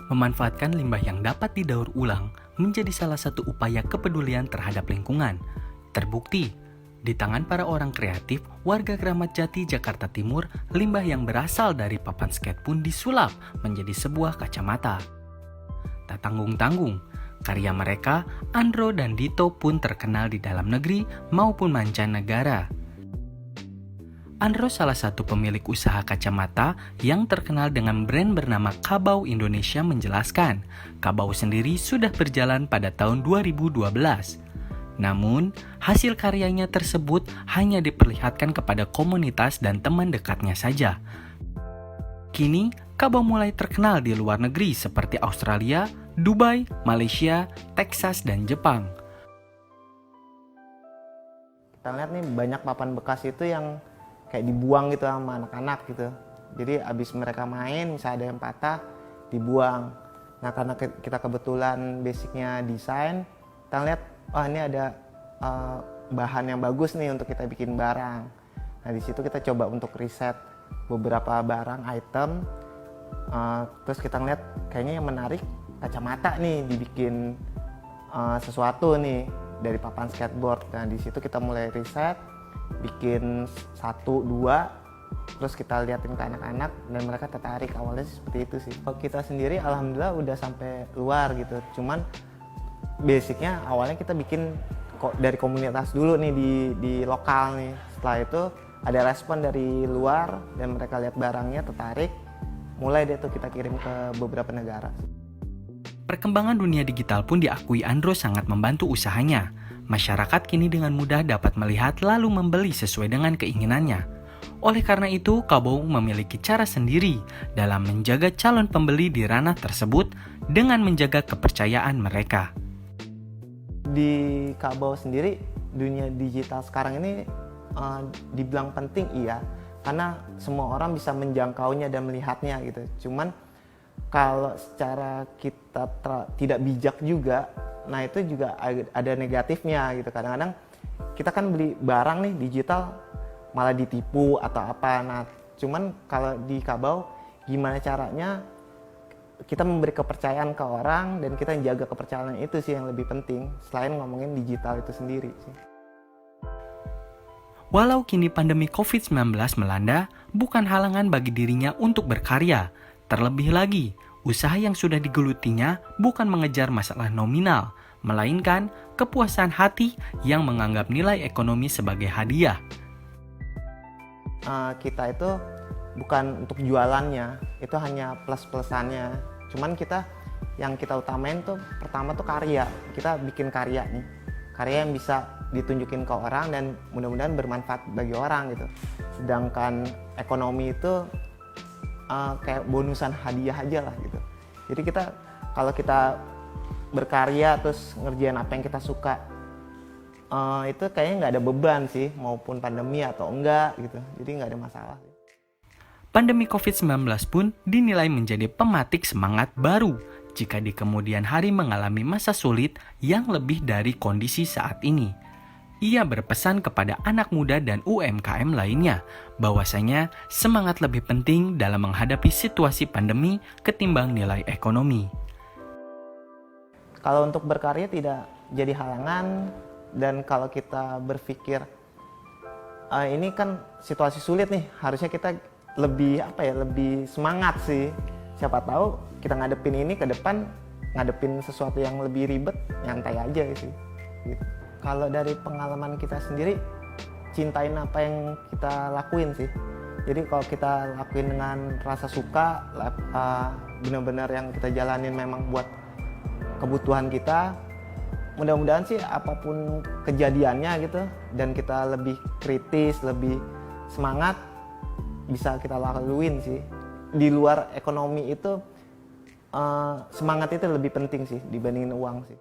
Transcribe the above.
Memanfaatkan limbah yang dapat didaur ulang menjadi salah satu upaya kepedulian terhadap lingkungan. Terbukti, di tangan para orang kreatif, warga Kramat Jati, Jakarta Timur, limbah yang berasal dari papan skate pun disulap menjadi sebuah kacamata. Tak tanggung-tanggung, karya mereka, Andro dan Dito pun terkenal di dalam negeri maupun mancanegara. Andro salah satu pemilik usaha kacamata yang terkenal dengan brand bernama Kabau Indonesia menjelaskan, Kabau sendiri sudah berjalan pada tahun 2012. Namun, hasil karyanya tersebut hanya diperlihatkan kepada komunitas dan teman dekatnya saja. Kini, Kabau mulai terkenal di luar negeri seperti Australia, Dubai, Malaysia, Texas, dan Jepang. Kita lihat nih banyak papan bekas itu yang kayak dibuang gitu sama anak-anak gitu. Jadi abis mereka main, misalnya ada yang patah, dibuang. Nah karena kita kebetulan basicnya desain, kita lihat, oh ini ada bahan yang bagus nih untuk kita bikin barang. Nah di situ kita coba untuk riset beberapa barang, item. Terus kita ngeliat kayaknya yang menarik kacamata nih, dibikin sesuatu nih dari papan skateboard. Nah di situ kita mulai riset, bikin 1, 2, terus kita liatin ke anak-anak dan mereka tertarik. Awalnya seperti itu sih. Kalau kita sendiri alhamdulillah udah sampai luar gitu, cuman basicnya awalnya kita bikin dari komunitas dulu nih di lokal nih. Setelah itu ada respon dari luar dan mereka lihat barangnya tertarik, mulai deh tuh kita kirim ke beberapa negara. Perkembangan dunia digital pun diakui Andro sangat membantu usahanya. Masyarakat kini dengan mudah dapat melihat lalu membeli sesuai dengan keinginannya. Oleh karena itu, Kabau memiliki cara sendiri dalam menjaga calon pembeli di ranah tersebut dengan menjaga kepercayaan mereka. Di Kabau sendiri, dunia digital sekarang ini dibilang penting iya, karena semua orang bisa menjangkaunya dan melihatnya gitu. Cuman kalau secara kita tidak bijak juga, nah itu juga ada negatifnya gitu. Kadang-kadang kita kan beli barang nih digital malah ditipu atau apa. Nah cuman kalau di Kabau gimana caranya kita memberi kepercayaan ke orang dan kita jaga kepercayaan itu sih yang lebih penting selain ngomongin digital itu sendiri sih. Walau kini pandemi COVID-19 melanda, bukan halangan bagi dirinya untuk berkarya. Terlebih lagi, usaha yang sudah digelutinya bukan mengejar masalah nominal, melainkan kepuasan hati yang menganggap nilai ekonomi sebagai hadiah. Kita itu bukan untuk jualannya, itu hanya plus-plusannya. Cuman yang kita utamain tuh pertama tuh karya. Kita bikin karya nih, karya yang bisa ditunjukin ke orang dan mudah-mudahan bermanfaat bagi orang gitu. Sedangkan ekonomi itu kayak bonusan hadiah aja lah gitu. Jadi kalau kita berkarya terus ngerjain apa yang kita suka, itu kayaknya nggak ada beban sih, maupun pandemi atau enggak gitu. Jadi nggak ada masalah. Pandemi COVID-19 pun dinilai menjadi pematik semangat baru jika di kemudian hari mengalami masa sulit yang lebih dari kondisi saat ini. Ia berpesan kepada anak muda dan UMKM lainnya bahwasanya semangat lebih penting dalam menghadapi situasi pandemi ketimbang nilai ekonomi. Kalau untuk berkarya tidak jadi halangan, dan kalau kita berpikir ini kan situasi sulit nih, harusnya kita lebih semangat sih. Siapa tahu kita ngadepin ini ke depan, ngadepin sesuatu yang lebih ribet, nyantai aja sih gitu. Kalau dari pengalaman kita sendiri, cintain apa yang kita lakuin sih. Jadi kalau kita lakuin dengan rasa suka, benar-benar yang kita jalanin memang buat kebutuhan kita, mudah-mudahan sih apapun kejadiannya gitu, dan kita lebih kritis, lebih semangat, bisa kita lakuin sih. Di luar ekonomi itu, semangat itu lebih penting sih dibandingin uang sih.